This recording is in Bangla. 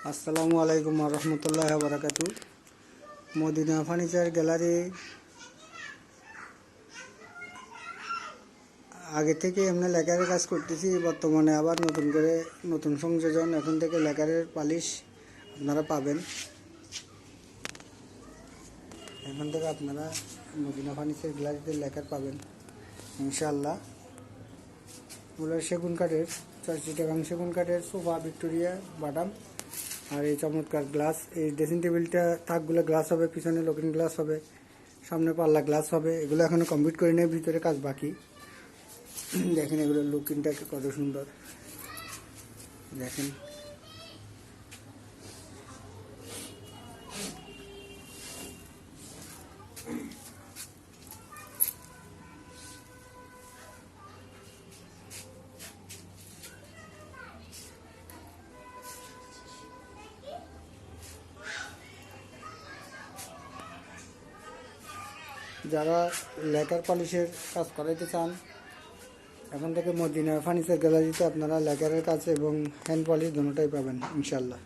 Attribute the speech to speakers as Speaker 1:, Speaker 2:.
Speaker 1: আসসালামু আলাইকুম রহমতুল্লাহ বারাকাতু। মদিনা ফার্নিচার গ্যালারি আগে থেকে এমনি লেকারের কাজ করতেছি, বর্তমানে আবার নতুন করে নতুন সংযোজন। এখন থেকে লেকারের পালিশ আপনারা পাবেন। এখন থেকে আপনারা মদিনা ফার্নিচার গ্যালারিতে লেকার পাবেন ইনশাআল্লাহ। ওগুলো সেগুন কাঠের, 4 সেগুন কাঠের সোফা, ভিক্টোরিয়া বাটাম, আর এই চমৎকার গ্লাস। এই ড্রেসিং টেবিলটা থাকগুলো গ্লাস হবে, পিছনে লুকিং গ্লাস হবে, সামনে পাল্লা গ্লাস হবে। এগুলো এখনো কমপ্লিট করে নেই, ভিতরে কাজ বাকি। দেখেন এগুলো লুকিংটা কত সুন্দর, দেখেন। যারা লেকার পলিশের কাজ করাইতে চান, এখন থেকে মদিনা ফার্নিচার গ্যালারিতে আপনারা লেকারের কাজ এবং হ্যান্ড পলিশ দুটোটাই পাবেন ইনশাল্লাহ।